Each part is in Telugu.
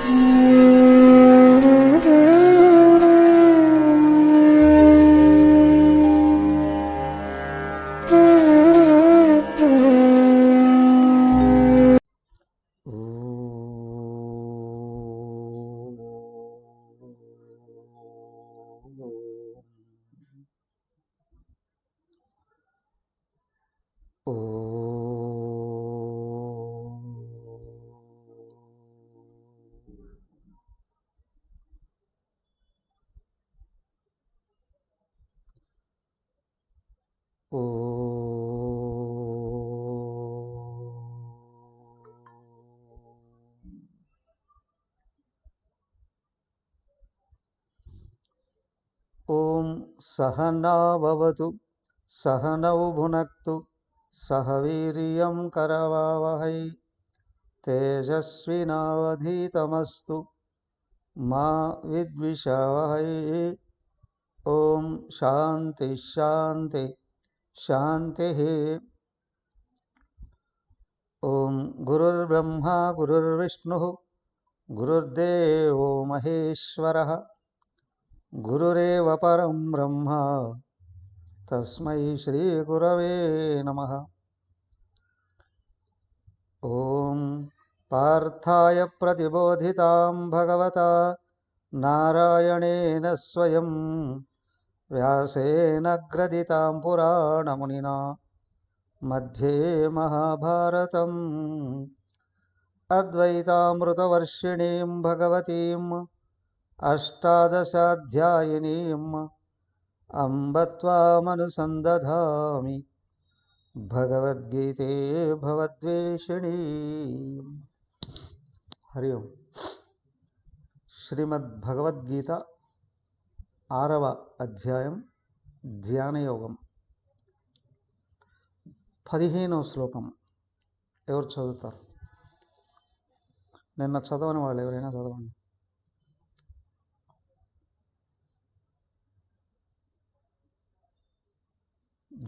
ఓం సహనావవతు సహనౌ భునక్తు సహ వీర్యం కరవావహై తేజస్వినావధీతమస్తు మా విద్విషావహై. ఓం శాంతి శాంతి శాంతి. ఓం గురుర్బ్రహ్మా గురుర్విష్ణుః గురుర్దేవో మహేశ్వరః గురురేవ పరం బ్రహ్మ తస్మై శ్రీ గురవే నమః. ఓం పార్థాయ ప్రతిబోధితాం భగవతా నారాయణేన స్వయం వ్యాసేన గ్రథితాం పురాణమునినా మధ్యే మహాభారతం అద్వైతామృతవర్షిణీం భగవతీం అష్టాదశాధ్యాయినీం అంబ త్వామనుసందధామి భగవద్గీతే భవద్వేషిణీ. హరి ఓం. శ్రీమద్భగవద్గీత 6వ అధ్యాయం ధ్యానయోగం 15వ శ్లోకం. ఎవరు చదువుతారు? నిన్న చదవని వాళ్ళు ఎవరైనా చదవండి.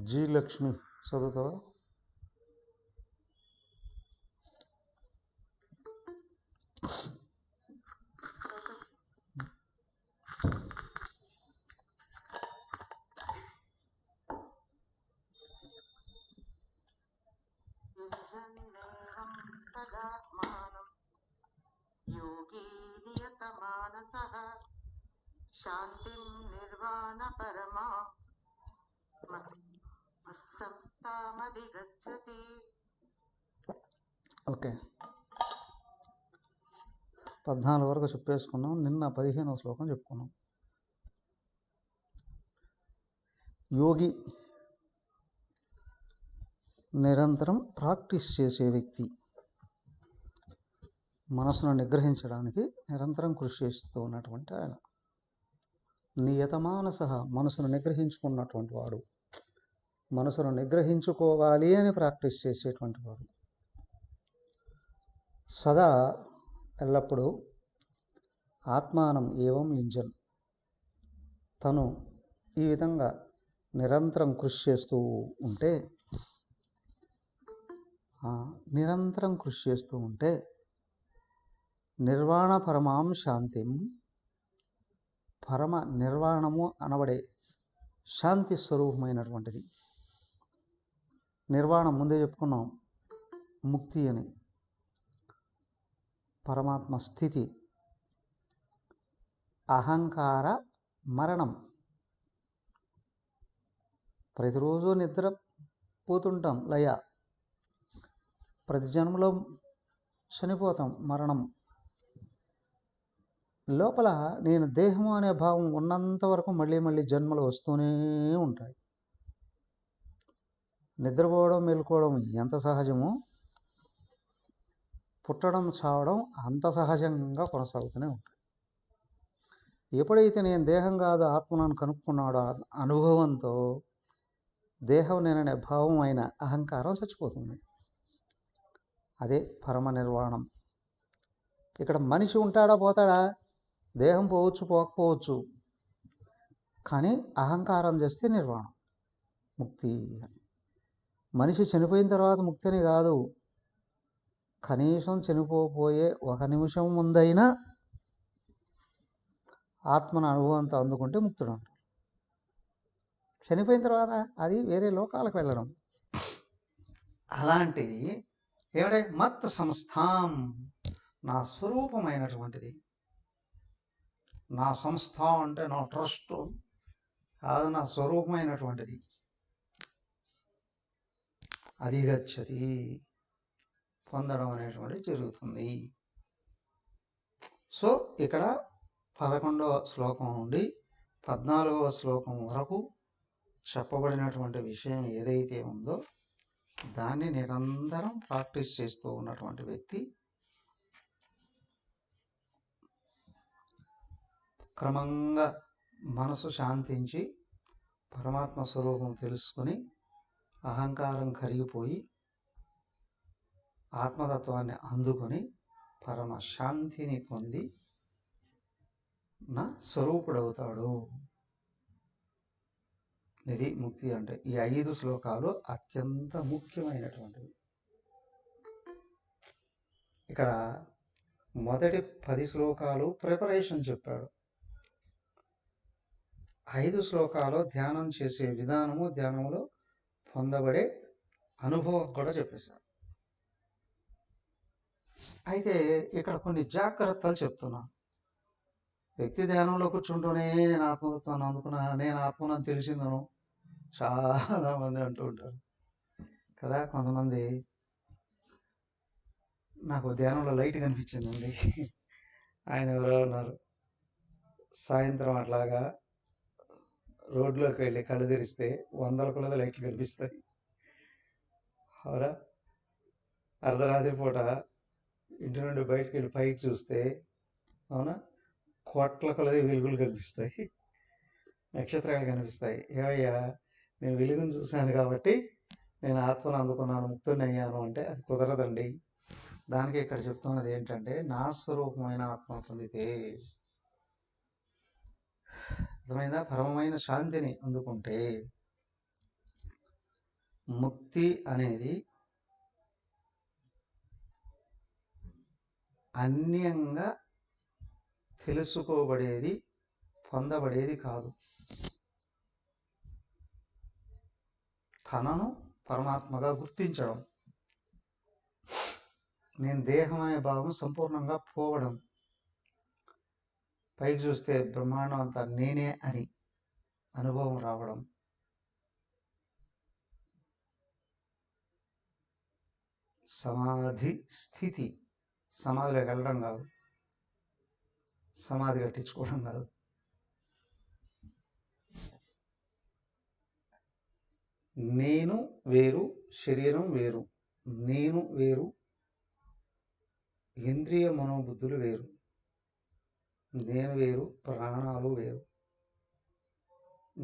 జి లక్ష్మి చదువుతావా? యోగీ నియతమానసః శాంతిం నిర్వాణ పరమా సంస్థామధిగచ్చతి. ఓకే, 14 వరకు చెప్పేసుకున్నాం. నిన్న 15వ శ్లోకం చెప్పుకున్నాం. యోగి నిరంతరం ప్రాక్టీస్ చేసే వ్యక్తి, మనసును నిగ్రహించడానికి నిరంతరం కృషి చేస్తూ ఉన్నటువంటి ఆయన. నియతమానస, మనసును నిగ్రహించుకున్నటువంటి వాడు, మనసును నిగ్రహించుకోవాలి అని ప్రాక్టీస్ చేసేటువంటి వాడు. సదా ఎల్లప్పుడూ ఆత్మానం ఏవం యుంజన్, తను ఈ విధంగా నిరంతరం కృషి చేస్తూ ఉంటే, నిర్వాణ పరమాం శాంతిం, పరమ నిర్వాణము అనబడే శాంతి స్వరూపమైనటువంటిది. నిర్వాణం ముందే చెప్పుకున్నాం, ముక్తి అని, పరమాత్మ స్థితి. అహంకార మరణం. ప్రతిరోజు నిద్ర పోతుంటాం, లయ. ప్రతి జన్మలో చనిపోతాం, మరణం. లోపల నేను దేహము అనే భావం ఉన్నంత వరకు మళ్ళీ మళ్ళీ జన్మలు వస్తూనే ఉంటాయి. నిద్రపోవడం మేలుకోవడం ఎంత సహజమో, పుట్టడం చావడం అంత సహజంగా కొనసాగుతూనే ఉంటాయి. ఎప్పుడైతే నేను దేహం కాదు ఆత్మను కనుక్కున్నాడో అనుభవంతో దేహం నేననే భావం అయిన అహంకారం చచ్చిపోతుంది. అదే పరమ నిర్వాణం. ఇక్కడ మనిషి ఉంటాడా పోతాడా, దేహం పోవచ్చు పోకపోవచ్చు, కానీ అహంకారం చేస్తే నిర్వాణం, ముక్తి. మనిషి చనిపోయిన తర్వాత ముక్తిని కాదు, కనీసం చనిపోబోయే ఒక నిమిషం ముందైనా ఆత్మను అనుభవంతో అందుకుంటే ముక్తుడు అంటారు. చనిపోయిన తర్వాత అది వేరే లోకాలకు వెళ్ళడం. అలాంటిది ఏమిటంటే మత్ సంస్థాం, నా స్వరూపమైనటువంటిది. నా సంస్థ అంటే నా ట్రస్ట్, అది నా స్వరూపమైనటువంటిది. అది గచ్చతి, పొందడం అనేటువంటిది జరుగుతుంది. సో ఇక్కడ 11వ శ్లోకం నుండి 14వ శ్లోకం వరకు చెప్పబడినటువంటి విషయం ఏదైతే ఉందో దాన్ని నిరంతరం ప్రాక్టీస్ చేస్తూ ఉన్నటువంటి వ్యక్తి క్రమంగా మనసు శాంతించి పరమాత్మ స్వరూపం తెలుసుకొని అహంకారం కరిగిపోయి ఆత్మతత్వాన్ని అందుకొని పరమ శాంతిని పొంది నా స్వరూపుడవుతాడు. ఇది ముక్తి అంటే. ఈ 5 శ్లోకాలు అత్యంత ముఖ్యమైనటువంటివి. ఇక్కడ మొదటి 10 శ్లోకాలు ప్రిపరేషన్ చెప్పాడు. 5 శ్లోకాలు ధ్యానం చేసే విధానము, ధ్యానంలో పొందబడే అనుభవం కూడా చెప్పేశాడు. అయితే ఇక్కడ కొన్ని జాగ్రత్తలు చెప్తున్నాను. వ్యక్తి ధ్యానంలో కూర్చుంటూనే నేను ఆత్మతత్వాన్ని అందుకున్నా, నేను ఆత్మను తెలిసిందను చాలా మంది అంటూ ఉంటారు కదా. కొంతమంది నాకు ధ్యానంలో లైట్ కనిపించిందండి, ఆయన ఎవరో ఉన్నారు, సాయంత్రం అట్లాగా రోడ్లోకి వెళ్ళి కళ్ళు తెరిస్తే 100 కొలది లైట్లు కనిపిస్తాయి. అవునా? అర్ధరాత్రి పూట ఇంటి నుండి బయటకు వెళ్ళి పైకి చూస్తే అవునా కోట్ల కొలది వెలుగులు కనిపిస్తాయి, నక్షత్రాలు కనిపిస్తాయి. ఏమయ్యా, నేను వెలుగును చూశాను కాబట్టి నేను ఆత్మను అందుకున్నాను, ముక్తుని అయ్యాను అంటే అది కుదరదండి. దానికి ఇక్కడ చెప్తున్నది ఏంటంటే, నా స్వరూపమైన ఆత్మ పొందితే, అర్థమైందా, పరమమైన శాంతిని అందుకుంటే ముక్తి అనేది అన్యంగా తెలుసుకోబడేది, పొందబడేది కాదు. తనను పరమాత్మగా గుర్తించడం, నేను దేహం అనే భావం సంపూర్ణంగా పోవడం, పైకి చూస్తే బ్రహ్మాండం అంతా నేనే అని అనుభవం రావడం, సమాధి స్థితి. సమాధిలోకి వెళ్ళడం కాదు, సమాధి కట్టించుకోవడం కాదు. నేను వేరు, శరీరం వేరు. నేను వేరు, ఇంద్రియ మనోబుద్ధులు వేరు. నేను వేరు, ప్రాణాలు వేరు.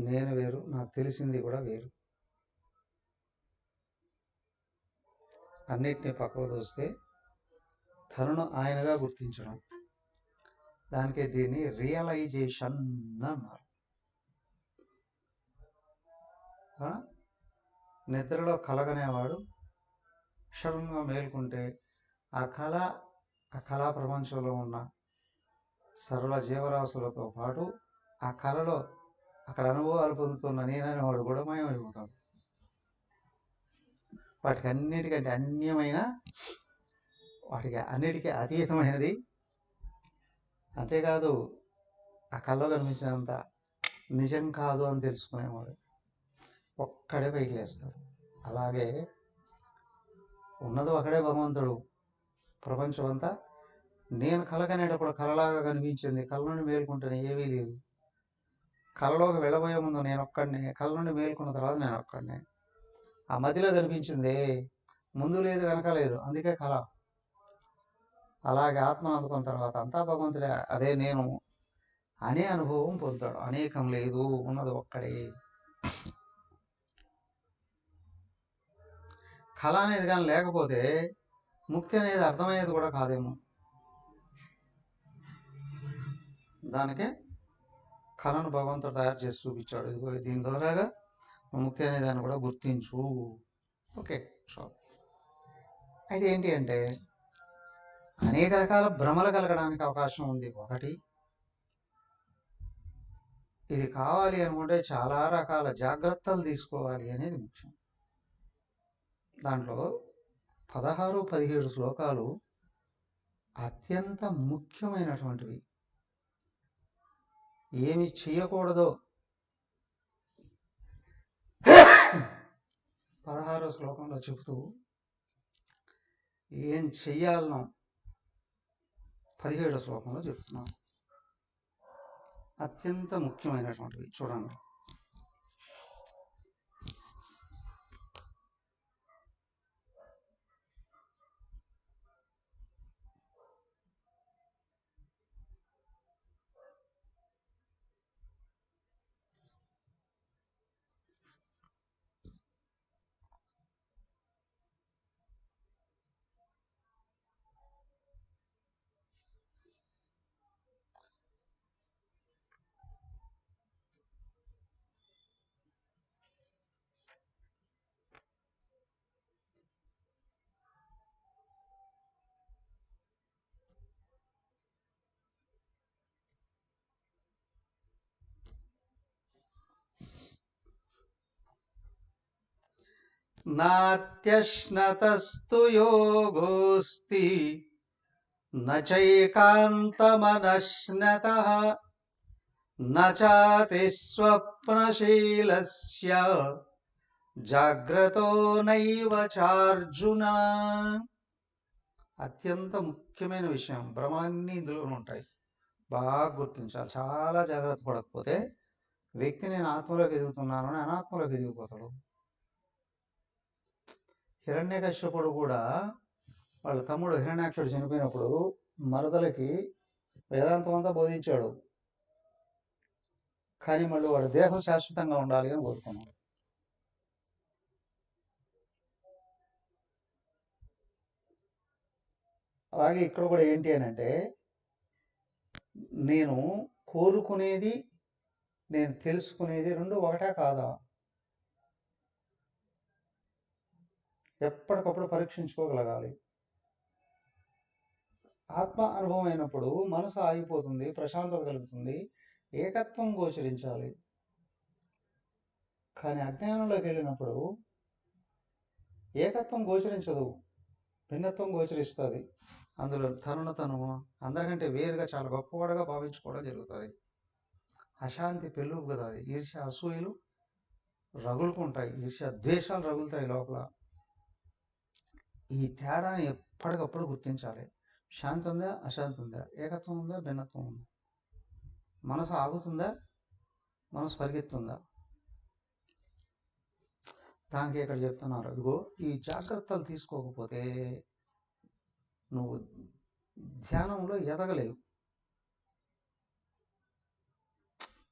నేను వేరు, నాకు తెలిసింది కూడా వేరు. అన్నిటినీ పక్కకు చూస్తే తనను ఆయనగా గుర్తించడం, దానికే దీన్ని రియలైజేషన్ అన్నారు. నిద్రలో కలగనేవాడు క్షణంగా మేల్కొంటే ఆ కళా ప్రపంచంలో ఉన్న సరళ జీవరాశులతో పాటు ఆ కళలో అక్కడ అనుభవాలు పొందుతున్న నేననేవాడు కూడా మాయమైపోతాడు. వాటికి అన్నిటికంటే అన్యమైన, వాటికి అన్నిటికీ అతీతమైనది. అంతేకాదు ఆ కళలో కనిపించినంత నిజం కాదు అని తెలుసుకునేవాడు ఒక్కడే పైకి లేస్తాడు. అలాగే ఉన్నది ఒకడే భగవంతుడు. ప్రపంచం అంతా నేను కలగనేటప్పుడు కలలాగా కనిపించింది, కళ నుండి మేల్కొంటేనే ఏమీ లేదు. కళలోకి వెళ్ళబోయే ముందు నేను ఒక్కడినే, కళ నుండి మేల్కొన్న తర్వాత నేను ఒక్కడినే. ఆ మధ్యలో కనిపించిందే, ముందు లేదు వెనక లేదు, అందుకే కళ. అలాగే ఆత్మను అందుకున్న తర్వాత అంతా భగవంతుడే, అదే నేను అనే అనుభవం పొందుతాడు. అనేకం లేదు, ఉన్నది ఒక్కడే. కళ అనేది కానీ లేకపోతే ముక్తి అనేది అర్థమయ్యేది కూడా కాదేమో. దానికే కళను భగవంతుడు తయారు చేసి చూపించాడు. ఇదిగో దీని ద్వారాగా ముక్తి అనే దాన్ని కూడా గుర్తించు. Okay, sure. అయితే ఏంటి అంటే అనేక రకాల భ్రమలు కలగడానికి అవకాశం ఉంది. ఒకటి, ఇది కావాలి అనుకుంటే చాలా రకాల జాగ్రత్తలు తీసుకోవాలి అనేది ముఖ్యం. దాంట్లో 16, 17 శ్లోకాలు అత్యంత ముఖ్యమైనటువంటివి. ఏమి చేయకూడదో 16వ శ్లోకంలో చెబుతూ, ఏం చెయ్యాలనో 17వ శ్లోకంలో చెప్తున్నాం. అత్యంత ముఖ్యమైనటువంటివి చూడండి. నాత్యశ్నతస్తు యోగోస్తి నచైకాంతమనశ్నతః నచాతి స్వప్నశీలస్య జాగ్రతో నైవ చార్జున. అత్యంత ముఖ్యమైన విషయం. భ్రమలన్నీ ఇందులోనే ఉంటాయి, బాగా గుర్తించాలి. చాలా జాగ్రత్త పడకపోతే వ్యక్తి నేను ఆత్మలోకి ఎదుగుతున్నాను అని అనాత్మలోకి ఎదిగిపోతాడు. హిరణ్యకశ్యపుడు కూడా వాళ్ళ తమ్ముడు హిరణ్యాక్షుడు చనిపోయినప్పుడు మరదలకి వేదాంతం అంతా బోధించాడు. కానీ మళ్ళీ వాడి దేహం శాశ్వతంగా ఉండాలి అని కోరుకున్నాడు. అలాగే ఇక్కడ కూడా ఏంటి అని అంటే, నేను కోరుకునేది నేను తెలుసుకునేది రెండు ఒకటే కాదా? ఎప్పటికప్పుడు పరీక్షించుకోగలగాలి. ఆత్మ అనుభవం అయినప్పుడు మనసు ఆగిపోతుంది, ప్రశాంతత కలుగుతుంది, ఏకత్వం గోచరించాలి. కానీ అజ్ఞానంలోకి వెళ్ళినప్పుడు ఏకత్వం గోచరించదు, భిన్నత్వం గోచరిస్తుంది. అందులో తను అందరికంటే వేరుగా చాలా గొప్పవాడుగా భావించుకోవడం జరుగుతుంది. అశాంతి పెళ్ళుగుతుంది, ఈర్ష్య అసూయలు రగులుకుంటాయి, ఈర్ష్య ద్వేషాలు రగులుతాయి లోపల. ఈ తేడాని ఎప్పటికప్పుడు గుర్తించాలి. శాంతి ఉందా, అశాంతి ఉందా, ఏకత్వం ఉందా, భిన్నత్వం ఉందా, మనసు ఆగుతుందా, మనసు పరిగెత్తుందా? దానికి ఇక్కడ చెప్తున్నారు, అదిగో ఈ జాగ్రత్తలు తీసుకోకపోతే నువ్వు ధ్యానంలో ఎదగలేవు.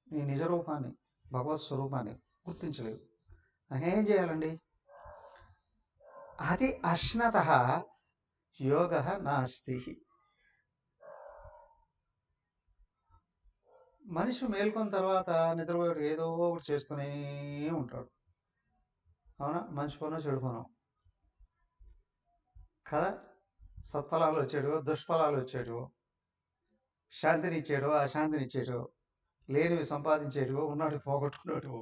నీ నిజరూపాన్ని, భగవత్ స్వరూపాన్ని గుర్తించలేవు. ఏం చేయాలండి? అది అశ్నత యోగ నాస్తి. మనిషి మేల్కొన్న తర్వాత నిద్రపోయాడు ఏదో ఒకటి చేస్తూనే ఉంటాడు. అవునా? మంచి పనో చెడు పనో కదా. సత్ఫలాలు వచ్చేటివో దుష్ఫలాలు వచ్చేటివో, శాంతిని ఇచ్చేటో అశాంతిని ఇచ్చేటో, లేనివి సంపాదించేటివో ఉన్నటివి పోగొట్టుకునేటివో.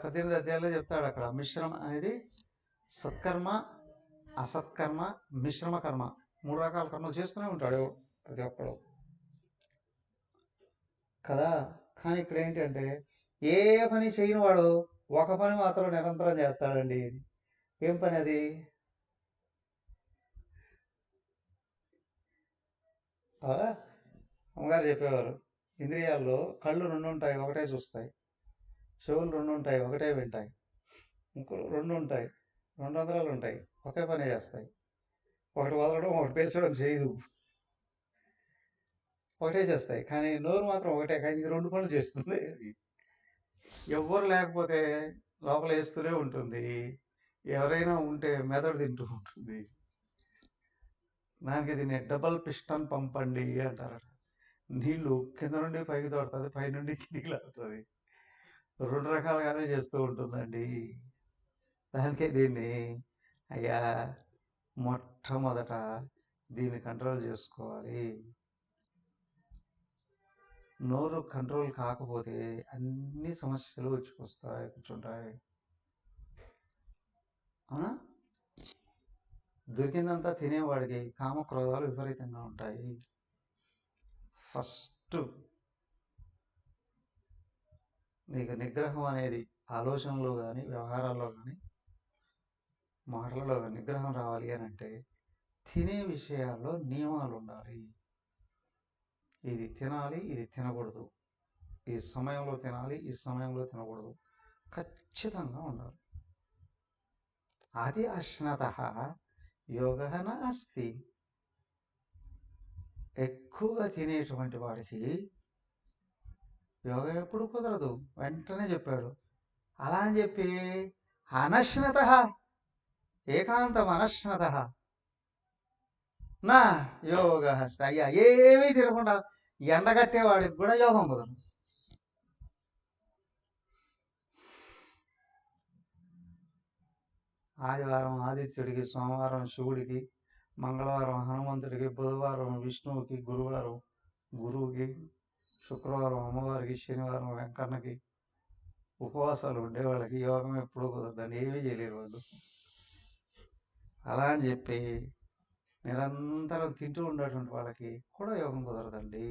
18 అధ్యాయంలో చెప్తాడు అక్కడ. మిశ్రమ అనేది సత్కర్మ, అసత్కర్మ, మిశ్రమ కర్మ, 3 రకాల కర్మలు చేస్తూనే ఉంటాడు ప్రతి ఒక్కడు కదా. కానీ ఇక్కడ ఏంటంటే, ఏ పని చేయని వాడు ఒక పని మాత్రం నిరంతరం చేస్తాడండి. ఏం పని అది? అమ్మగారు చెప్పేవారు, ఇంద్రియాల్లో కళ్ళు 2 ఉంటాయి, ఒకటే చూస్తాయి. చెవులు 2 ఉంటాయి, ఒకటే వింటాయి. ముక్కులు 2 ఉంటాయి, 2 రంధ్రాలు ఉంటాయి, ఒకే పని చేస్తాయి. ఒకటి వదలడం, ఒకటి పేల్చడం చేయదు, ఒకటే చేస్తాయి. కానీ నోరు మాత్రం ఒకటే, కానీ ఇది 2 పనులు చేస్తుంది. ఎవ్వరు లేకపోతే లోపల వేస్తూనే ఉంటుంది, ఎవరైనా ఉంటే మెదడు తింటూ ఉంటుంది. దానికి దీన్ని డబల్ పిస్టన్ పంప్ అండి అంటారు. నీళ్లు కింద నుండి పైకి తోడుతుంది, పై నుండి కిందికి లాగుతుంది. 2 రకాలుగానే చేస్తూ ఉంటుందండి. దానికే దీన్ని అయ్యా మొట్టమొదట దీన్ని కంట్రోల్ చేసుకోవాలి. నోరు కంట్రోల్ కాకపోతే అన్ని సమస్యలు వచ్చి కూర్చుంటాయి. అవునా? దొరికిందంతా తినేవాడికి కామక్రోధాలు విపరీతంగా ఉంటాయి. ఫస్ట్ నీకు నిగ్రహం అనేది ఆలోచనలో కానీ వ్యవహారాల్లో కానీ మాటలలో కానీ నిగ్రహం రావాలి అని అంటే తినే విషయాల్లో నియమాలు ఉండాలి. ఇది తినాలి, ఇది తినకూడదు, ఈ సమయంలో తినాలి, ఈ సమయంలో తినకూడదు, ఖచ్చితంగా ఉండాలి. అది అశ్నతః యోగః నాస్తి. ఎక్కువగా తినేటువంటి వాడికి యోగం ఎప్పుడు కుదరదు. వెంటనే చెప్పాడు. అలా అని చెప్పి అనశ్నతః ఏకాంతం అనశ్నతః నా యోగ అయ్యా ఏమీ తినకుండా ఎండగట్టేవాడికి కూడా యోగం కుదరదు. ఆదివారం ఆదిత్యుడికి, సోమవారం శివుడికి, మంగళవారం హనుమంతుడికి, బుధవారం విష్ణువుకి, గురువారం గురువుకి, శుక్రవారం అమ్మవారికి, శనివారం వెంకన్నకి ఉపవాసాలు ఉండేవాళ్ళకి యోగం ఎప్పుడూ కుదరదండి. ఏమీ చేయలేరు వాళ్ళు. అలా అని చెప్పి నిరంతరం తింటూ ఉండేటువంటి వాళ్ళకి కూడా యోగం కుదరదండి.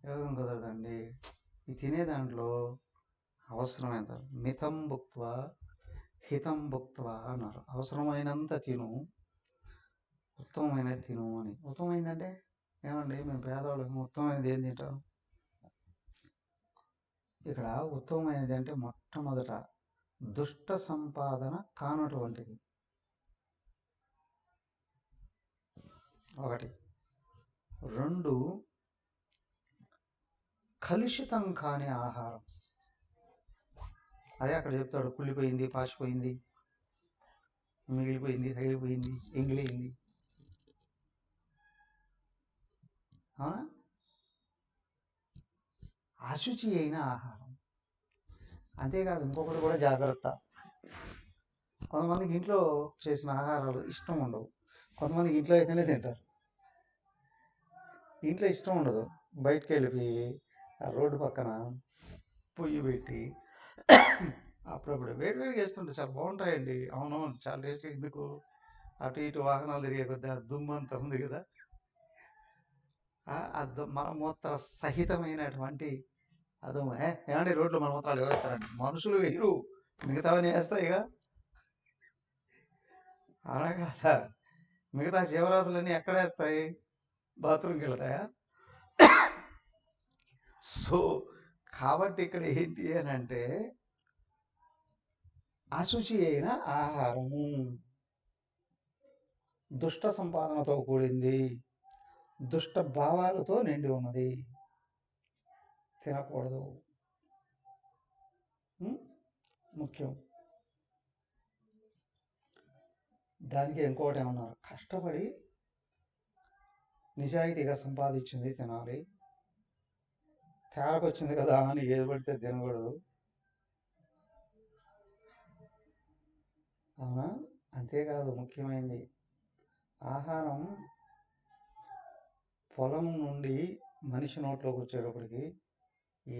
యోగం కుదరదండి. ఈ తినే దాంట్లో అవసరమైన మితం భుక్త్వా హితం భుక్త్వా అన్నారు. అవసరమైనంత తిను, ఉత్తమమైనది తిను అని. ఉత్తమమైందంటే ఏమండి, మేము పేదవాళ్ళకి ఉత్తమమైనది ఏం తింటాం? ఇక్కడ ఉత్తమమైనది అంటే మొట్టమొదట దుష్ట సంపాదన కానటువంటిది ఒకటి. 2 కలుషితం కాని ఆహారం. అదే అక్కడ చెప్తాడు. కుళ్ళిపోయింది, పాచిపోయింది, మిగిలిపోయింది, తగిలిపోయింది, ఎంగిలింది. అవునా? అశుచి అయిన ఆహారం. అంతేకాదు ఇంకొకటి కూడా జాగ్రత్త. కొంతమందికి ఇంట్లో చేసిన ఆహారాలు ఇష్టం ఉండవు. కొంతమందికి ఇంట్లో అయితేనే తింటారు. ఇంట్లో ఇష్టం ఉండదు. బయటకు వెళ్ళిపోయి ఆ రోడ్డు పక్కన పొయ్యి పెట్టి అప్పుడప్పుడు వేడివేడిగా వేస్తుంటే చాలా బాగుంటాయండి. అవునవును, చాలా టేస్ట్. ఎందుకు అటు ఇటు వాహనాలు తిరిగే కొద్ది ఆ దుమ్ము అంతా ఉంది కదా, మలమూత్ర సహితమైనటువంటి అదుము. ఏమంటే రోడ్లు మలమూత్రాలు ఎవరు వేస్తారండి? మనుషులు వేయరు, మిగతావన్నీ వేస్తాయిగా. అలా కాదా? మిగతా జీవరాశులన్నీ ఎక్కడ వేస్తాయి? బాత్రూమ్కి వెళ్తాయా? సో కాబట్టి ఇక్కడ ఏంటి అని అంటే అశుచి అయిన ఆహారము, దుష్ట సంపాదనతో కూడింది, దుష్ట భావాలతో నిండి ఉన్నది, తినకూడదు. ముఖ్యం. దానికి ఇంకోటి ఏమన్నారు? కష్టపడి నిజాయితీగా సంపాదించింది తినాలి. తేరకొచ్చింది కదా అని ఏది పడితే తినకూడదు. అవునా? అంతేకాదు ముఖ్యమైనది ఆహారం పొలం నుండి మనిషి నోట్లోకి వచ్చేటప్పటికి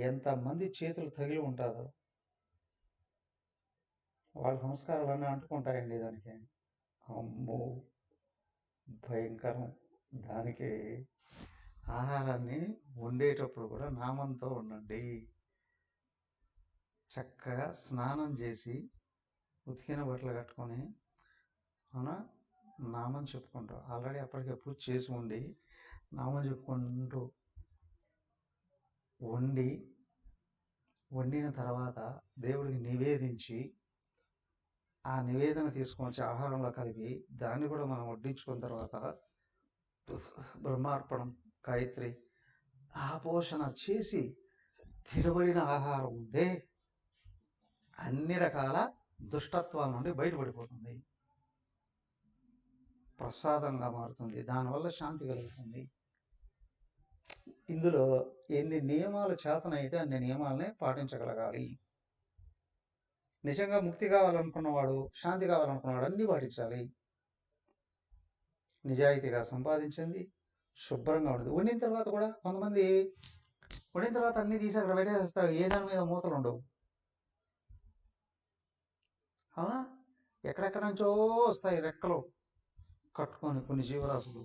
ఎంతమంది చేతులు తగిలి ఉంటుందో వాళ్ళ సంస్కారాలన్నీ అంటుకుంటాయండి దానికి. అమ్మో భయంకరం. దానికి ఆహారాన్ని వండేటప్పుడు కూడా నామంతో ఉండండి. చక్కగా స్నానం చేసి ఉతికిన బట్టలు కట్టుకొని అవునా నామం చెప్పుకుంటాం. ఆల్రెడీ అప్పటికే పూజ చేసి ఉండి నామం చెప్పుకుంటూ వండిన తర్వాత దేవుడికి నివేదించి ఆ నివేదన తీసుకొని వచ్చి ఆహారంలో కలిపి దాన్ని కూడా మనం వడ్డించుకున్న తర్వాత బ్రహ్మార్పణం గాయత్రి ఆపోషణ చేసి తినబడిన ఆహారం ఉందే అన్ని రకాల దుష్టత్వాల నుండి బయటపడిపోతుంది, ప్రసాదంగా మారుతుంది, దానివల్ల శాంతి కలుగుతుంది. ఇందులో ఎన్ని నియమాలు చేతనైతే అన్ని నియమాలనే పాటించగలగాలి. నిజంగా ముక్తి కావాలనుకున్నవాడు, శాంతి కావాలనుకున్నవాడు అన్నీ పాటించాలి. నిజాయితీగా సంపాదించింది శుభ్రంగా ఉంటుంది. వండిన తర్వాత కూడా కొంతమంది వండిన తర్వాత అన్నీ తీసి అక్కడ పెట్టేస్తారు, ఏ దాని మీద మూతలు ఉండవు. అవునా? ఎక్కడెక్కడ నుంచో వస్తాయి రెక్కలు కట్టుకొని కొన్ని జీవరాశులు.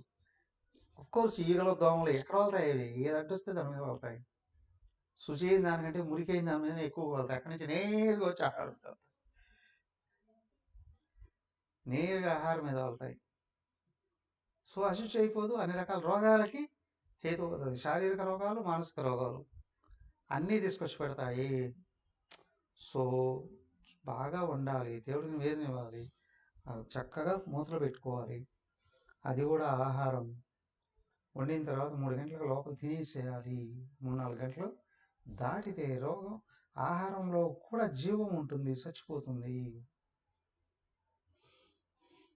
కోర్స్ ఈగలు దోమలు ఎక్కడ వెళ్తాయి, అవి ఏది అడ్డొస్తే దాని మీద వెళ్తాయి. శుచి అయిన దానికంటే మురికైన దాని మీద ఎక్కువ వెళ్తాయి. అక్కడి నుంచి నేరుగా వచ్చి ఆహారం మీద వెళ్తాయి. నేరుగా ఆహారం మీద వెళ్తాయి. సో అశుచి అయిపోదు, అన్ని రకాల రోగాలకి హేతు అవుతుంది. శారీరక రోగాలు, మానసిక రోగాలు అన్నీ తీసుకొచ్చి పెడతాయి. సో బాగా వండాలి, దేవుడికి నివేదన ఇవ్వాలి, చక్కగా మూతలు పెట్టుకోవాలి. అది కూడా ఆహారం వండిన తర్వాత 3 గంటలకు లోపల తినేసేయాలి. 3-4 గంటలు దాటితే రోగం ఆహారంలో కూడా జీవం ఉంటుంది, చచ్చిపోతుంది.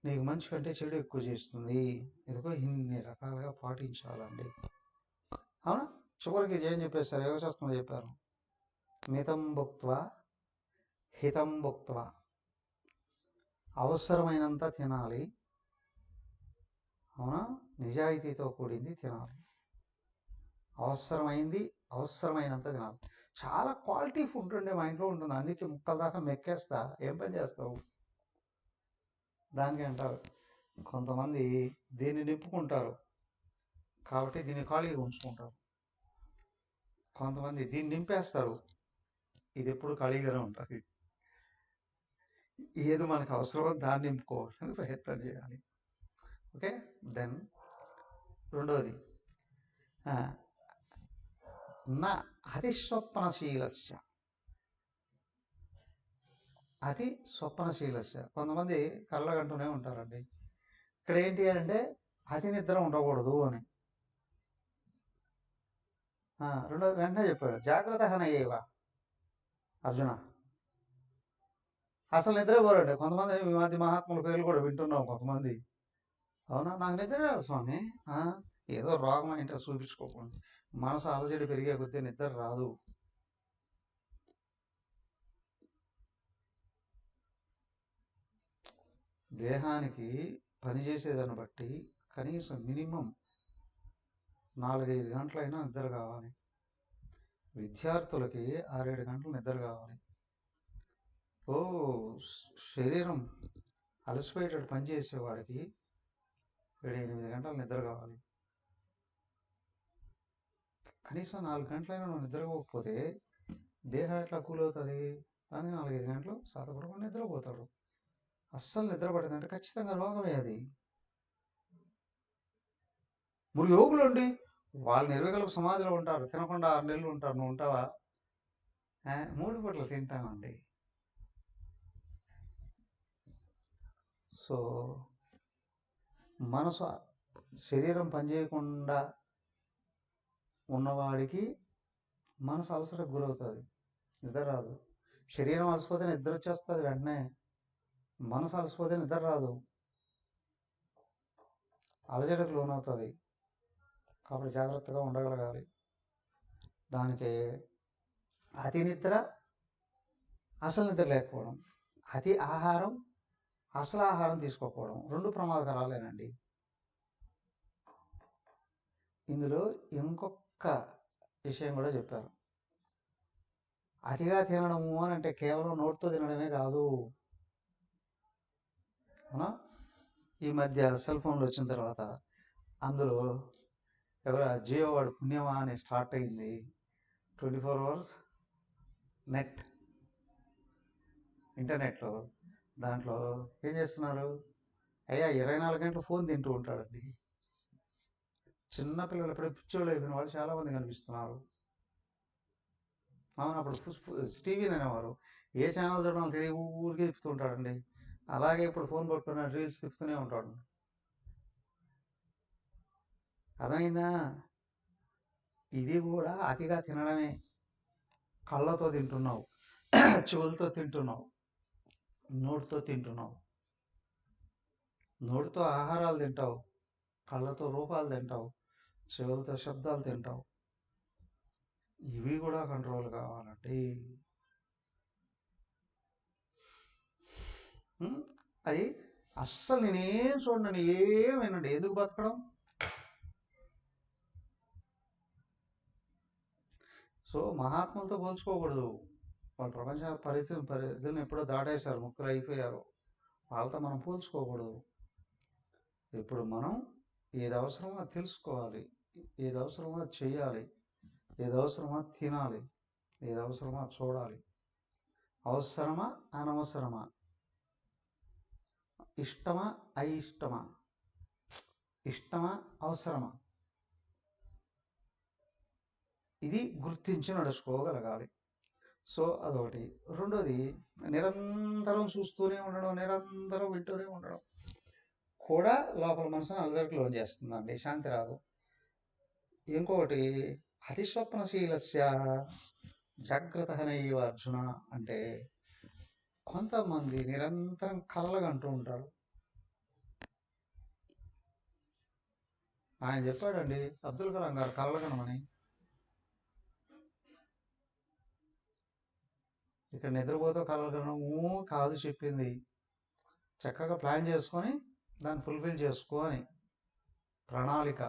నీకు మంచి కంటే చెడు ఎక్కువ చేస్తుంది. ఇదిగో ఇన్ని రకాలుగా పాటించాలండి. అవునా? చివరికి ఏం చెప్పేస్తారు, యోగశాస్త్రంలో చెప్పారు, మితం భుక్త్వా హితం భుక్త్వా. అవసరమైనంత తినాలి. అవునా? నిజాయితీతో కూడింది తినాలి. అవసరమైనంత తినాలి. చాలా క్వాలిటీ ఫుడ్ ఉండే మా ఇంట్లో ఉంటుంది, అందుకే ముక్కల దాకా మెక్కేస్తా. ఏం పని చేస్తావు దానికి అంటారు. కొంతమంది దీన్ని నింపుకుంటారు కాబట్టి దీన్ని ఖాళీగా ఉంచుకుంటారు. కొంతమంది దీన్ని నింపేస్తారు, ఇది ఎప్పుడు ఖాళీగానే ఉంటుంది. ఏది మనకు అవసరమో దాన్ని నింపుకోవాలని ప్రయత్నం చేయాలి. ఓకే. దెన్ రెండవది, నా అతి స్వప్నశీలస్య. కొంతమంది కళ్ళగంటూనే ఉంటారండి. ఇక్కడ ఏంటి అంటే అతి నిద్ర ఉండకూడదు అని. రెండోది వెంటనే చెప్పాడు, జాగ్రత్త హనయేవ అర్జున. అసలు నిద్ర పోరండి కొంతమంది. ఈ మధ్య మహాత్ముల పేర్లు కూడా వింటున్నాం కొంతమంది. అవునా? నాకు నిద్ర రాదు స్వామి. ఏదో రోగం ఏంటో చూపించుకోకుండా మనసు అలజడి పెరిగే కొద్దీ నిద్ర రాదు. దేహానికి పనిచేసేదాన్ని బట్టి కనీసం మినిమం 4-5 గంటలైనా నిద్ర కావాలి. విద్యార్థులకి 6-7 గంటలు నిద్ర కావాలి. శరీరం అలసిపోయేటట్టు పనిచేసేవాడికి 7-8 గంటలు నిద్ర కావాలి. కనీసం 4 గంటలైనా నువ్వు నిద్రపోకపోతే దేహం ఎట్లా కూలవుతుంది? దానికి 4-5 గంటలు సాధపడకుండా నిద్రపోతాడు. అస్సలు నిద్ర పడదంటే ఖచ్చితంగా రోగమే అది. మరి యోగులు అండి, వాళ్ళు నిర్వికల్ప సమాధిలో ఉంటారు, తినకుండా 6 నెలలు ఉంటారు. నువ్వు ఉంటావా? 3 పూటలు తింటామండి. సో మనసు శరీరం పనిచేయకుండా ఉన్నవాడికి మనసు అలసటకు గురవుతుంది, నిద్ర రాదు. శరీరం అలసిపోతే నిద్ర వచ్చేస్తుంది వెంటనే, మనసు అలసిపోతే నిద్ర రాదు, అలజడికి లోనవుతుంది. కాబట్టి జాగ్రత్తగా ఉండగలగాలి. దానికి అతి నిద్ర, అసలు నిద్ర లేకపోవడం, అతి ఆహారం, అసలు ఆహారం తీసుకోకపోవడం 2 ప్రమాదకరాలేనండి. ఇందులో ఇంకొక విషయం కూడా చెప్పారు. అతిగా తినడము అని అంటే కేవలం నోటితో తినడమే కాదు. అవునా? ఈ మధ్య సెల్ ఫోన్లు వచ్చిన తర్వాత అందులో జియో వాడు పుణ్యమా అని స్టార్ట్ అయింది. 24 hours నెట్, ఇంటర్నెట్లో. దాంట్లో ఏం చేస్తున్నారు, 24 గంటలు ఫోన్ తింటూ ఉంటాడండి. చిన్నపిల్లలు ఎప్పుడూ పిచ్చోళ్ళు అయిపోయిన వాళ్ళు చాలామంది కనిపిస్తున్నారు. అవును, అప్పుడు టీవీని అనేవారు, ఏ ఛానల్ చూడాలని తెలియ ఊరికే తిప్పుతూ ఉంటాడండి. అలాగే ఇప్పుడు ఫోన్ పట్టుకున్న రీల్స్ తిప్పుతూనే ఉంటాడు. అర్థమైందా? ఇది కూడా అతిగా తినడమే. కళ్ళతో తింటున్నావు, చెవులతో తింటున్నావు, నోటితో తింటున్నావు. నోటితో ఆహారాలు తింటావు, కళ్ళతో రూపాలు తింటావు, చెవులతో శబ్దాలు తింటావు. ఇవి కూడా కంట్రోల్ కావాలండి. అది అస్సలు నేనేం చూడండి, ఏం వినండి, ఎందుకు బతకడం? సో మహాత్ములతో పోల్చుకోకూడదు. వాళ్ళు ప్రపంచ పరిధిని ఎప్పుడో దాటేశారు, ముక్కులు అయిపోయారు. వాళ్ళతో మనం పోల్చుకోకూడదు. ఇప్పుడు మనం ఏది అవసరమో అది తెలుసుకోవాలి, ఏది అవసరమో అది చెయ్యాలి, ఏది అవసరమో అది తినాలి, ఏది అవసరమో అది చూడాలి. అవసరమా అనవసరమా, ఇష్టమా అయిష్టమా, ఇష్టమా అవసరమా, ఇది గుర్తించి నడుచుకోగలగాలి. సో అదొకటి. రెండోది, నిరంతరం చూస్తూనే ఉండడం, నిరంతరం వింటూనే ఉండడం కూడా లోపల మనసును అలజడికి లోన్ చేస్తుందండి, శాంతి రాదు. ఇంకొకటి, అతిస్వప్నశీలస్య జాగ్రత్త నైవ అర్జున అంటే, కొంతమంది నిరంతరం కలలుగంటూ ఉంటారు. ఆయన చెప్పాడండి, అబ్దుల్ కలాం గారు, కలలుగనమని. ఇక్కడ నిద్రపోతూ కలలుగనము కాదు చెప్పింది, చక్కగా ప్లాన్ చేసుకొని దాన్ని ఫుల్ఫిల్ చేసుకో అని. ప్రణాళిక,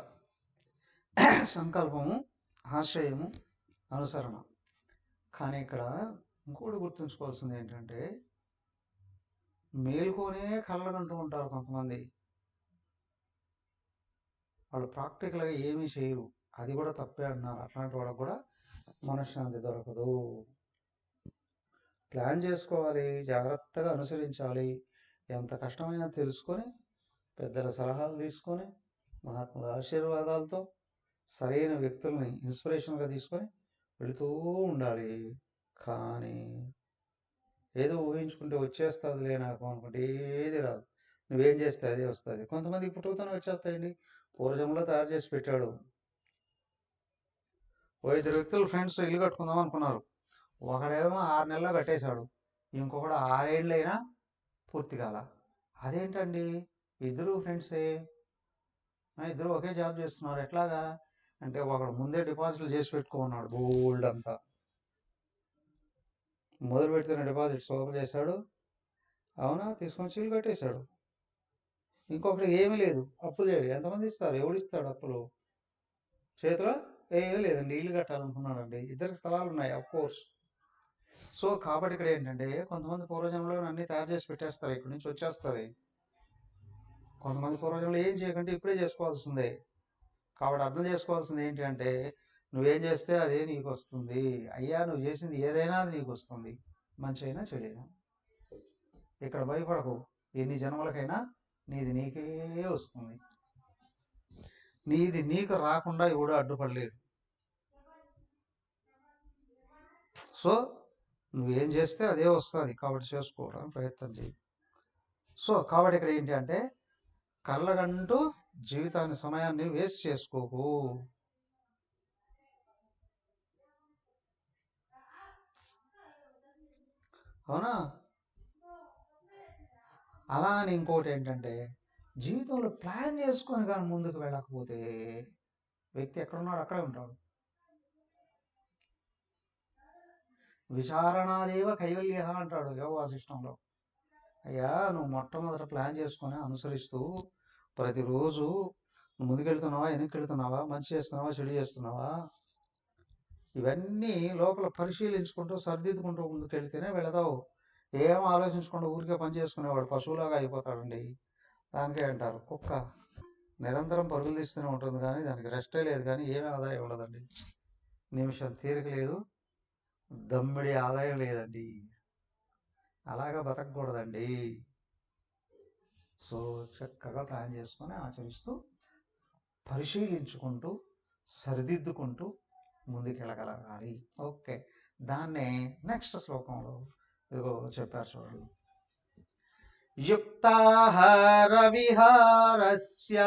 సంకల్పము, ఆశయము, అనుసరణ. కానీ ఇక్కడ ఇంకోటి గుర్తుంచుకోవాల్సింది ఏంటంటే, మేల్కొనే కలలుగంటూ ఉంటారు కొంతమంది. వాళ్ళు ప్రాక్టికల్గా ఏమీ చేయరు, అది కూడా తప్పే అన్నారు. అట్లాంటి వాళ్ళకు కూడా మనశ్శాంతి దొరకదు. ప్లాన్ చేసుకోవాలి, జాగ్రత్తగా అనుసరించాలి, ఎంత కష్టమైనా తెలుసుకొని, పెద్దల సలహాలు తీసుకొని, మహాత్ముల ఆశీర్వాదాలతో సరైన వ్యక్తుల్ని ఇన్స్పిరేషన్గా తీసుకొని వెళుతూ ఉండాలి. కానీ ఏదో ఊహించుకుంటే వచ్చేస్తుంది నాకు అనుకుంటే ఏది రాదు. నువ్వేం చేస్తే అదే వస్తుంది. కొంతమందికి పుట్టుకతోనే వచ్చేస్తాయండి, పూర్వజంలో తయారు చేసి పెట్టాడు. ఓ ఇద్దరు వ్యక్తులు ఫ్రెండ్స్ ఇల్లు కట్టుకుందాం అనుకున్నారు. ఒకడేమో 6 నెలల్లో కట్టేశాడు, ఇంకొకడు 6 ఏళ్ళైనా పూర్తి కాల. అదేంటండి, ఇద్దరు ఫ్రెండ్సే, ఇద్దరు ఒకే జాబ్ చేస్తున్నారు, ఎట్లాగా అంటే, ఒకడు ముందే డిపాజిట్లు చేసి పెట్టుకున్నాడు గోల్డ్ అంతా. మొదలు పెడితేనే డిపాజిట్ ఓపెన్ చేశాడు, అవునా, తీసుకొని ఇల్లు కట్టేశాడు. ఇంకొకటి ఏమీ లేదు, అప్పులు చేయడు. ఎంతమంది ఇస్తారు, ఎవడు ఇస్తాడు అప్పులు? చేతిలో ఏమీ లేదండి, ఇల్లు కట్టాలనుకున్నాడండి. ఇద్దరికి స్థలాలు ఉన్నాయి, అఫ్ కోర్స్. సో కాబట్టి ఇక్కడ ఏంటంటే, కొంతమంది పూర్వజంలో అన్ని తయారు చేసి పెట్టేస్తారు, ఇక్కడి నుంచి వచ్చేస్తుంది. కొంతమంది పూర్వజంలో ఏం చేయకంటే ఇప్పుడే చేసుకోవాల్సిందే. కాబట్టి అర్థం చేసుకోవాల్సింది ఏంటి అంటే, నువ్వేం చేస్తే అదే నీకు వస్తుంది. అయ్యా, నువ్వు చేసింది ఏదైనా అది నీకు వస్తుంది, మంచి అయినా చెడైనా. ఇక్కడ భయపడకు, ఎన్ని జన్మలకైనా నీది నీకే వస్తుంది. నీది నీకు రాకుండా ఎవడు అడ్డుపడలేడు. సో నువ్వేం చేస్తే అదే వస్తుంది, కాబట్టి చేసుకోవడానికి ప్రయత్నం చేయి. సో కాబట్టి ఇక్కడ ఏంటి అంటే, కళ్ళగంటూ జీవితాన్ని, సమయాన్ని వేస్ట్ చేసుకోకు. అవునా? అలా అని ఇంకోటి ఏంటంటే, జీవితంలో ప్లాన్ చేసుకొని కానీ ముందుకు వెళ్ళకపోతే వ్యక్తి ఎక్కడున్నాడు అక్కడే ఉంటాడు. విచారణాదేవ కైవల్య అంటాడు యోగ వాసిష్టంలో. అయ్యా, నువ్వు మొట్టమొదట ప్లాన్ చేసుకొని అనుసరిస్తూ ప్రతిరోజు ముందుకెళ్తున్నావా, వెనక్కి మంచి చేస్తున్నావా, చెడు చేస్తున్నావా, ఇవన్నీ లోపల పరిశీలించుకుంటూ సరిదిద్దుకుంటూ ముందుకెళ్తేనే వెళతావు. ఏం ఆలోచించకుండా ఊరికే పని చేసుకునేవాడు పశువులాగా అయిపోతాడండి. దానికే అంటారు, కుక్క నిరంతరం పరుగులు తీస్తూనే ఉంటుంది, కానీ దానికి రెస్టే లేదు, కానీ ఏమీ ఆదాయం ఉండదండి. నిమిషం తీరిక లేదు, దమ్మిడి ఆదాయం లేదండి. అలాగా బతకూడదండి. సో చక్కగా ప్లాన్ చేసుకొని ఆచరిస్తూ, పరిశీలించుకుంటూ, సరిదిద్దుకుంటూ ముందుకెళ్ళగలగాలి. ఓకే, దాన్నే నెక్స్ట్ శ్లోకంలో ఇదిగో చెప్పారు చూడండి. యుక్తాహార విహారస్య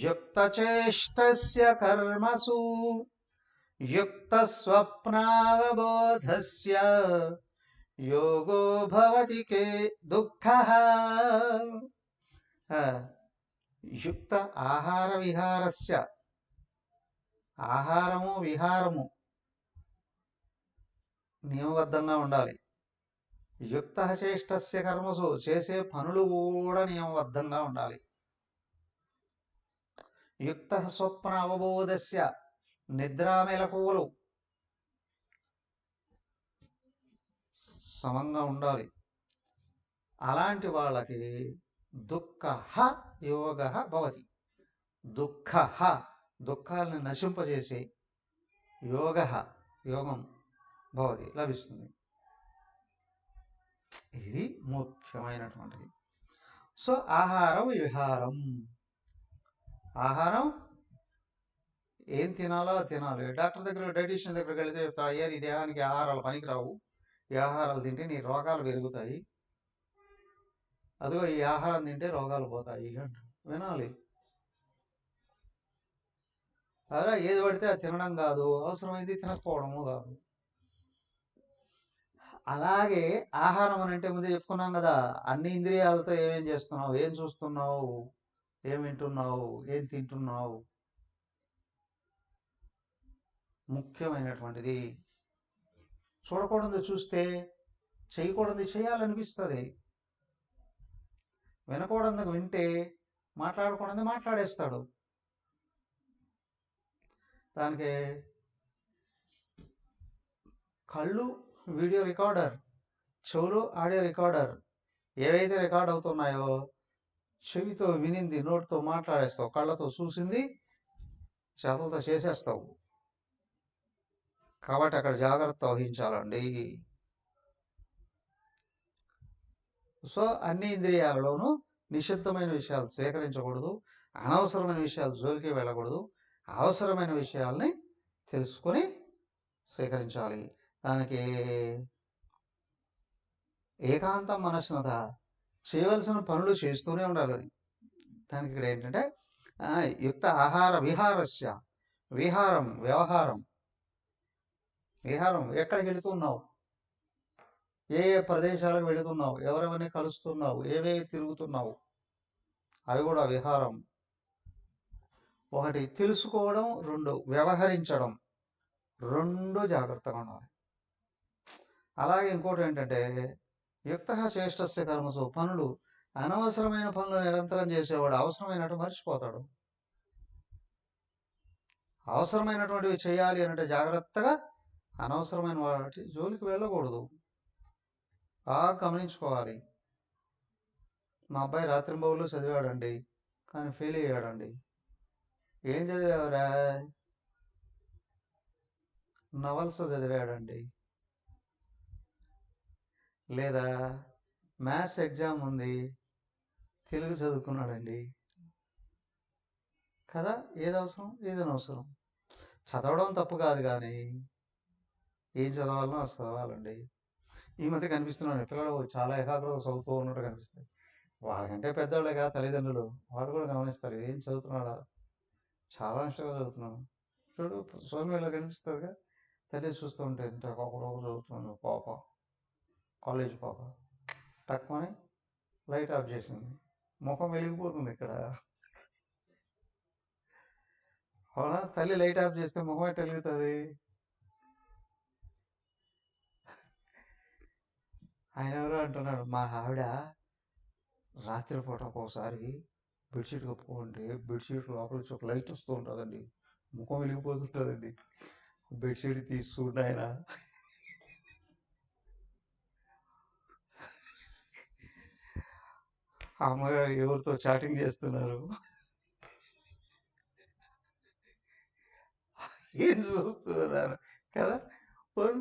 యుక్తచేష్టస్య కర్మసు యుక్త స్వప్నావబోధస్య యోగో భవతి కే దుఃఖః. యుక్త ఆహార విహారస్య, ఆహారము విహారము నియమబద్ధంగా ఉండాలి. యుక్త చేష్టస్య కర్మసు, చేసే పనులు కూడా నియమబద్ధంగా ఉండాలి. యుక్త స్వప్న అవబోధస్య, నిద్రా మెలకువలు సమంగా ఉండాలి. అలాంటి వాళ్ళకి దుఃఖ యోగ భవతి. దుఃఖ దుఃఖాలను నశింపజేసే యోగం భవతి లభిస్తుంది. ఇది ముఖ్యమైనటువంటిది. సో ఆహారం విహారం, ఆహారం ఏం తినాలో తినాలి. డాక్టర్ దగ్గర డైటీషియన్ దగ్గరికి వెళితే చెప్తాడు, అయ్యా నీ దేహానికి ఆహారాలు పనికిరావు, ఈ ఆహారాలు తింటే నీ రోగాలు పెరుగుతాయి, అదిగో ఈ ఆహారం తింటే రోగాలు పోతాయి అంట. వినాలి. అలా ఏది పడితే అది తినడం కాదు, అవసరమైంది తినకపోవడము కాదు. అలాగే ఆహారం అని అంటే ముందే చెప్పుకున్నాం కదా, అన్ని ఇంద్రియాలతో ఏమేం చేస్తున్నావు, ఏం చూస్తున్నావు, ఏం వింటున్నావు, ఏం తింటున్నావు, ముఖ్యమైనటువంటిది. చూడకూడదు చూస్తే, చేయకూడదు చేయాలనిపిస్తుంది, వినకూడదు వింటే, మాట్లాడకూడదు మాట్లాడేస్తాడు. దానికి కళ్ళు వీడియో రికార్డర్, చెవులు ఆడియో రికార్డర్. ఏవైతే రికార్డ్ అవుతున్నాయో చెవితో వినింది నోటితో మాట్లాడేస్తావు, కళ్ళతో చూసింది చేతులతో చేసేస్తావు. కాబట్టి అక్కడ జాగ్రత్త వహించాలండి. సో అన్ని ఇంద్రియాలలోనూ నిషిద్ధమైన విషయాలు స్వీకరించకూడదు, అనవసరమైన విషయాలు జోలికి వెళ్ళకూడదు, అవసరమైన విషయాల్ని తెలుసుకొని స్వీకరించాలి. దానికి ఏకాంతం మనస్సునత, చేయవలసిన పనులు చేస్తూనే ఉండాలి. దానికి ఇక్కడ ఏంటంటే యుక్త ఆహార విహారస్య, విహారం వ్యవహారం. విహారం ఎక్కడికి వెళుతున్నావు, ఏ ఏ ప్రదేశాలకు వెళుతున్నావు, ఎవరెవరిని కలుస్తున్నావు, ఏవేవి తిరుగుతున్నావు, అవి కూడా విహారం. ఒకటి తెలుసుకోవడం, రెండు వ్యవహరించడం, రెండు జాగ్రత్తగా ఉండాలి. అలాగే ఇంకోటి ఏంటంటే యుక్త శ్రేష్టస్య కర్మసు, పనులు అనవసరమైన పనులు నిరంతరం చేసేవాడు అవసరమైనట్టు మర్చిపోతాడు. అవసరమైనటువంటివి చేయాలి అంటే జాగ్రత్తగా, అనవసరమైన వాటి జోలికి వెళ్ళకూడదు. బాగా గమనించుకోవాలి. మా అబ్బాయి రాత్రింబవులు చదివాడండి, కానీ ఫెయిల్ అయ్యాడండి. ఏం చదివావురా? నవల్స్ చదివాడండి. లేదా మ్యాథ్స్ ఎగ్జామ్ ఉంది, తెలుగు చదువుకున్నాడండి. కదా, ఏది అవసరం ఏదైనా అవసరం. చదవడం తప్పు కాదు, కానీ ఏం చదవాలనో అది చదవాలండి. ఈ మధ్య కనిపిస్తున్నాడు పిల్లలు చాలా ఏకాగ్రత చదువుతూ ఉన్నట్టు కనిపిస్తుంది. వాళ్ళకంటే పెద్దవాళ్ళేగా తల్లిదండ్రులు, వాళ్ళు కూడా గమనిస్తారు ఏం చదువుతున్నాడా, చాలా ఇష్టంగా చదువుతున్నాను. చూడు సోషల్ మీడియాలో కనిపిస్తుందిగా, తల్లి చూస్తూ ఉంటే ఒకరోజు చదువుతున్నాను పాప, కాలేజ్ పాప, టక్కుమని లైట్ ఆఫ్ చేసింది, ముఖం వెలిగిపోతుంది ఇక్కడ. అవునా, తల్లి లైట్ ఆఫ్ చేస్తే ముఖం ఎట్ట వెలుగుతుంది? ఆయన ఎవరో అంటున్నాడు, మా ఆవిడ రాత్రిపూట ఒక్కోసారి బెడ్షీట్ కప్పుకుంటే బెడ్షీట్ లోపల నుంచి ఒక లైట్ వస్తూ ఉంటుందండి, ముఖం వెలిగిపోతుంటుందండి. బెడ్షీట్ తీసుకుంటే ఆయన అమ్మగారు ఎవరితో చాటింగ్ చేస్తున్నారు, ఏం చూస్తున్నారు కదా. ఫోన్,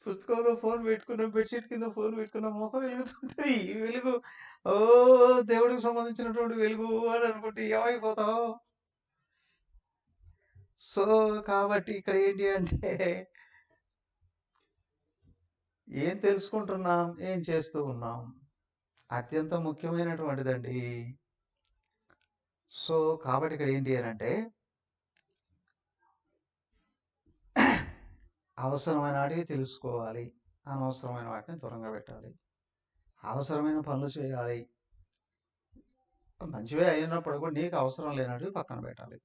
పుస్తకంలో ఫోన్ పెట్టుకున్నాం, బెడ్షీట్ కింద ఫోన్ పెట్టుకున్నాం, ముఖం వెలుగుతుంటుంది. ఈ వెలుగు ఓ దేవుడికి సంబంధించినటువంటి వెలుగు అని అనుకుంటే ఏమైపోతావు. సో కాబట్టి ఇక్కడ ఏంటి అంటే ఏం తెలుసుకుంటున్నాం, ఏం చేస్తూ ఉన్నాం, అత్యంత ముఖ్యమైనటువంటిదండి. సో కాబట్టి ఇక్కడ ఏంటి అని అంటే అవసరమైన వాటికి తెలుసుకోవాలి, అనవసరమైన వాటిని దూరంగా పెట్టాలి, అవసరమైన పనులు చేయాలి, మంచివే అయినప్పుడు కూడా నీకు అవసరం లేనట్టు పక్కన పెట్టాలి.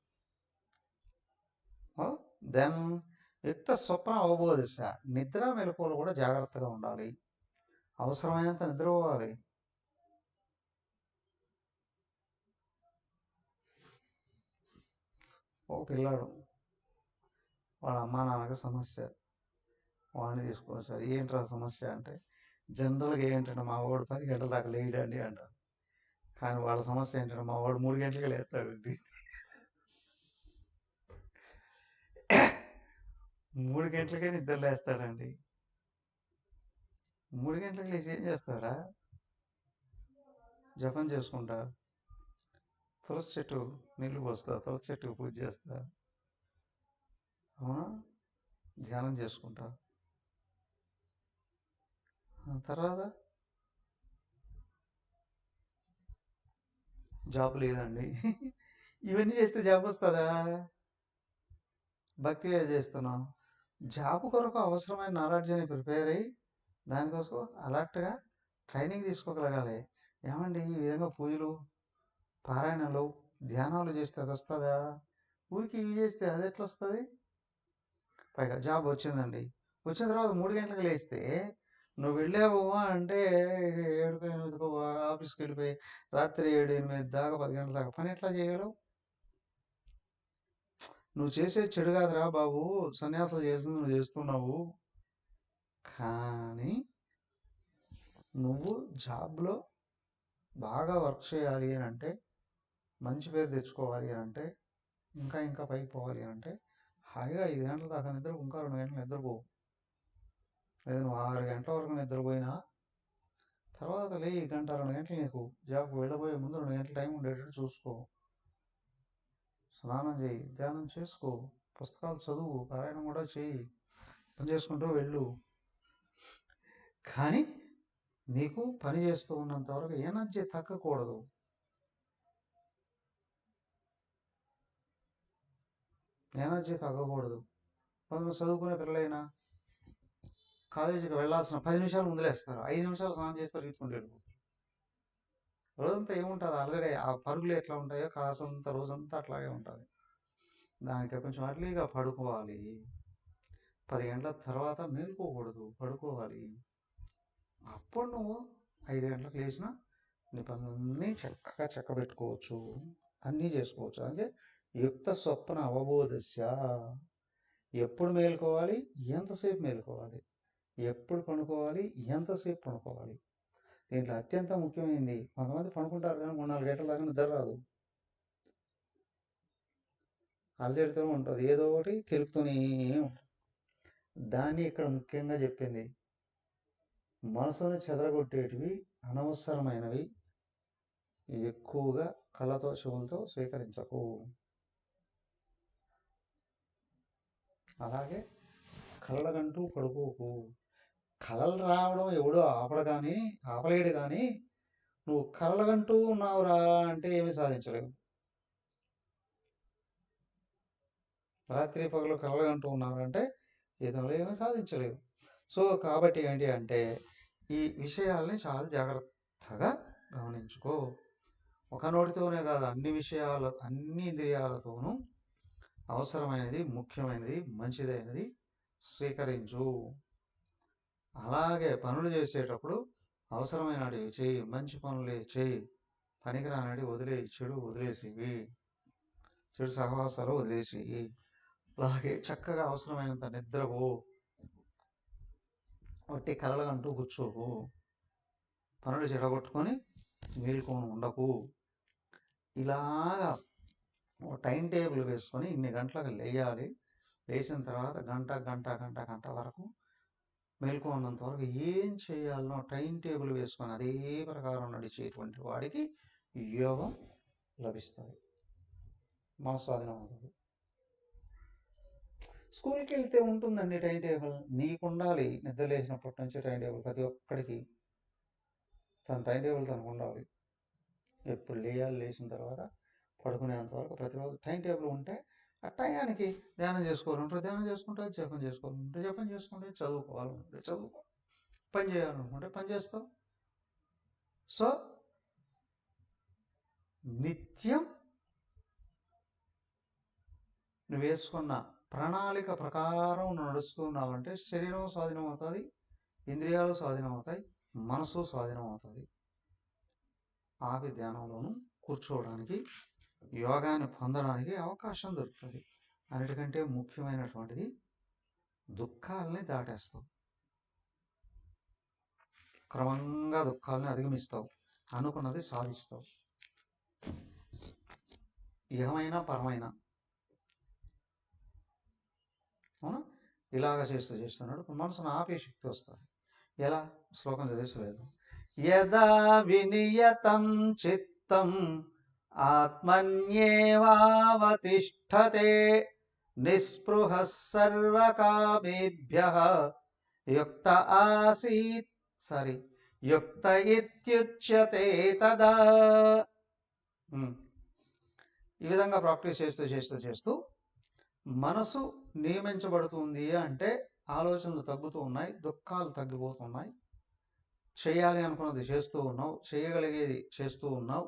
దెన్ యుక్త స్వప్న అవబోధిస్త, నిద్ర మెలకువలు కూడా జాగ్రత్తగా ఉండాలి. అవసరమైనంత నిద్రపోవాలి. ఒక పిల్లాడు వాళ్ళ అమ్మా నాన్నకి సమస్య, వాడిని తీసుకొని సార్ ఏంట్రా సమస్య అంటే, జనరల్గా ఏంటంటే మా వాడు 10 గంటల దాకా లేయడండి అంటారు. కానీ వాళ్ళ సమస్య ఏంటంటే మా వాడు 3 గంటలకే లేస్తాడండి. 3 గంటలకే నిద్ర లేస్తాడండి. 3 గంటలకు లేచి ఏం చేస్తారా? జపం చేసుకుంటా, తులసి చెట్టు నీళ్ళు పోస్తా, తులసి చెట్టుకు పూజ చేస్తా, అవునా, ధ్యానం చేసుకుంటా. తర్వాత జాబ్ లేదండి. ఇవన్నీ చేస్తే జాబ్ వస్తుందా? భక్తిగా చేస్తున్నాం. జాబ్ కొరకు అవసరమైన నాలెడ్జ్ని ప్రిపేర్ అయ్యి దానికోసం అలర్ట్గా ట్రైనింగ్ తీసుకోగలగాలి. ఏమండి ఈ విధంగా పూజలు, పారాయణలు, ధ్యానాలు చేస్తే అది వస్తుందా? ఊరికి ఇవి చేస్తే అది ఎట్లా వస్తుంది? పైగా జాబ్ వచ్చిందండి, వచ్చిన తర్వాత 3 గంటలకు లేస్తే నువ్వు వెళ్ళావు అంటే 7 8 ఆఫీస్కి వెళ్ళిపోయి రాత్రి 7 8 దాకా 10 గంటల దాకా పని ఎట్లా చేయగలవు? నువ్వు చేసేది చెడు కాదురా బాబు, సన్యాసాలు చేసింది నువ్వు చేస్తున్నావు. కానీ నువ్వు జాబ్లో బాగా వర్క్ చేయాలి అని అంటే, మంచి పేరు తెచ్చుకోవాలి అని అంటే, ఇంకా ఇంకా పైకి పోవాలి అని అంటే హాయిగా 5 గంటల దాకా నిద్ర, ఇంకా 2 గంటలు నిద్రపో. లేదా నువ్వు 6 గంటల వరకు నిద్రపోయినా తర్వాత లే 1 గంట 2 గంటలు నీకు జాబ్కి వెళ్ళబోయే ముందు 2 గంటల టైం ఉండేటట్టు చూసుకో. స్నానం చేయి, ధ్యానం చేసుకో, పుస్తకాలు చదువు, పారాయణం కూడా చేయి, పని చేసుకుంటూ వెళ్ళు. కానీ నీకు పని చేస్తూ ఉన్నంత వరకు ఎనర్జీ తగ్గకూడదు. ఎనర్జీ తగ్గకూడదు. కొంచెం చదువుకునే పిల్లలైనా కాలేజీకి వెళ్ళాల్సిన 10 నిమిషాలు ముందులేస్తారు, 5 నిమిషాలు స్నానం చేసి పరిగెత్తుకుంటూ వెళ్ళిపోతారు. రోజంతా ఏముంటుంది ఆల్రెడీ, ఆ పరుగులు ఎట్లా ఉంటాయో కాసంతా రోజంతా అట్లాగే ఉంటుంది. దానికి కొంచెం అర్లీగా పడుకోవాలి. 10 గంటల తర్వాత మేలుకోకూడదు, పడుకోవాలి. అప్పుడు నువ్వు 5 గంటలకు లేచిన నీ పనులన్నీ చక్కగా చక్కబెట్టుకోవచ్చు, అన్నీ చేసుకోవచ్చు. అంటే యుక్త స్వప్న అవబోధస్య. ఎప్పుడు మేలుకోవాలి, ఎంతసేపు మేలుకోవాలి, ఎప్పుడు పడుకోవాలి, ఎంతసేపు పడుకోవాలి. దీంట్లో అత్యంత ముఖ్యమైనది, కొంతమంది పడుకుంటారు కానీ 3-4 గంటల దాకా నిద్ర రాదు, అలజడితో ఉంటుంది, ఏదో ఒకటి కెలుకుతూనే ఉంటుంది. దాన్ని ఇక్కడ ముఖ్యంగా చెప్పింది, మనసును చెదరగొట్టేటివి, అనవసరమైనవి ఎక్కువగా కళ్ళతో చెవులతో స్వీకరించకు. అలాగే కళ్ళగంటూ పడుకోకు. కళలు రావడం ఎవడో ఆపలేడు కానీ నువ్వు కళ్ళగంటూ ఉన్నావురా అంటే ఏమీ సాధించలేవు. రాత్రి పగలు కళ్ళగంటూ ఉన్నారంటే జీవితంలో ఏమీ సాధించలేవు. సో కాబట్టి ఏంటి అంటే ఈ విషయాల్ని చాలా జాగ్రత్తగా గమనించుకో. ఒక నోటితోనే కాదు, అన్ని ఇంద్రియాలతోనూ అవసరమైనది, ముఖ్యమైనది, మంచిదైనది స్వీకరించు. అలాగే పనులు చేసేటప్పుడు అవసరమైనవి చేయి, మంచి పనులే చేయి, పనికిరానవి వదిలేయి, చెడు వదిలేసేవి, చెడు సహవాసాలు వదిలేసేయి. అలాగే చక్కగా అవసరమైనంత నిద్రపో, ఒట్టి కలలుగంటూ కూర్చోకు, పనులు చెడగొట్టుకొని మేలుకొని ఉండకు. ఇలాగా టైం టేబుల్ వేసుకొని ఇన్ని గంటలకు లేయాలి, లేచిన తర్వాత గంట వరకు మేల్కొన్నంత వరకు ఏం చేయాలనో టైం టేబుల్ వేసుకొని అదే ప్రకారం నడిచేటువంటి వాడికి యోగం లభిస్తుంది, మన స్వాధీనం అవుతుంది. స్కూల్కి వెళ్తే ఉంటుందండి టైం టేబుల్, నీకు ఉండాలి. నిద్ర లేచినప్పటి నుంచి టైం టేబుల్, ప్రతి ఒక్కడికి తన టైం టేబుల్ తనకు ఉండాలి. ఎప్పుడు లేయాలి, లేచిన తర్వాత పడుకునేంత వరకు ప్రతిరోజు టైం టేబుల్ ఉంటే ఆ టయానికి ధ్యానం చేసుకోవాలంటే ధ్యానం చేసుకుంటే, జపం చేసుకోవాలంటే జపం చేసుకుంటే, చదువుకోవాలనుకుంటే చదువుకో, పని చేయాలనుకుంటే పని చేస్తావు. సో నిత్యం నువ్వు వేసుకున్న ప్రణాళిక ప్రకారం నడుస్తున్నావంటే శరీరం స్వాధీనం అవుతుంది, ఇంద్రియాలు స్వాధీనం అవుతాయి, మనసు స్వాధీనం అవుతుంది. ఆపి ధ్యానంలోనూ కూర్చోవడానికి, యోగాన్ని పొందడానికి అవకాశం దొరుకుతుంది. అన్నిటికంటే ముఖ్యమైనటువంటిది దుఃఖాలని దాటేస్తావు, క్రమంగా దుఃఖాలని అధిగమిస్తావు, అనుకున్నది సాధిస్తావు. ఇహమైనా పరమైనా. అవునా? ఇలాగ చేస్తున్నాడు. మనసును ఆపే శక్తి వస్తుంది. ఎలా? శ్లోకం చదివిస్తలేదు. యదా వినియతం చిత్తం ఆత్మన్యేవావతిష్ఠతే నిస్పృహ సర్వకామేభ్యః యుక్త యుక్త ఇత్యుచ్యతే తదా. ఈ విధంగా ప్రాక్టీస్ చేస్తూ మనసు నియమించబడుతుంది అంటే ఆలోచనలు తగ్గుతూ ఉన్నాయి, దుఃఖాలు తగ్గిపోతున్నాయి, చేయాలి అనుకున్నది చేస్తూ ఉన్నావు, చేయగలిగేది చేస్తూ ఉన్నావు,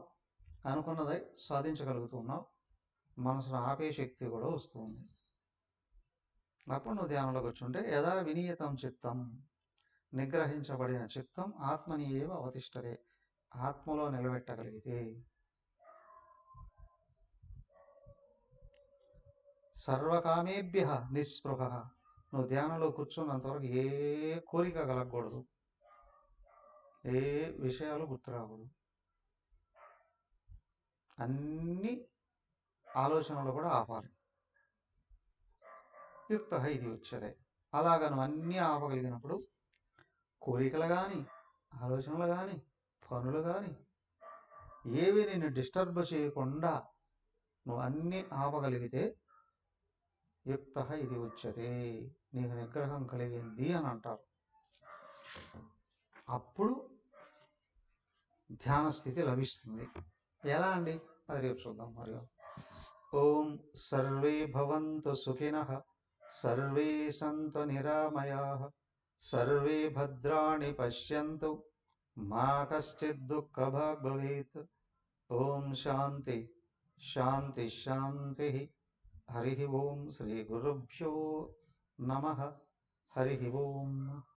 అనుకున్నది సాధించగలుగుతున్నావు, మనసును ఆపే శక్తి కూడా వస్తుంది. అప్పుడు నువ్వు ధ్యానంలోకి వచ్చుంటే యదా వినియతం చిత్తం, నిగ్రహించబడిన చిత్తం ఆత్మని ఏవ అవతిష్టరే, ఆత్మలో నిలబెట్టగలిగితే, సర్వకామేభ్య నిస్పృహ, నువ్వు ధ్యానంలో కూర్చున్నంతవరకు ఏ కోరిక కలగకూడదు, ఏ విషయాలు గుర్తురాకూడదు, అన్ని ఆలోచనలు కూడా ఆపాలి. యుక్త ఇది ఉచ్యతే. అలాగా నువ్వు అన్నీ ఆపగలిగినప్పుడు కోరికలు కానీ, ఆలోచనలు కానీ, పనులు కానీ ఏవి నిన్ను డిస్టర్బ్ చేయకుండా నువ్వు అన్నీ ఆపగలిగితే యుక్త ఇది ఉచ్యతే, నీకు నిగ్రహం కలిగింది అని అంటారు. అప్పుడు ధ్యాన స్థితి లభిస్తుంది. ఎలా అండి? అది రేపు చూద్దాం. మరియు ఓం సర్వే భవంతు సుఖినః, సర్వే సంతు నిరామయాః, సర్వే భద్రాణి పశ్యంతు, మా కశ్చిద్ దుఃఖభాగ్ భవేత్. ఓం శాంతి శాంతి శాంతి. హరి ఓం. శ్రీ గురుభ్యో నమః. హరి ఓం.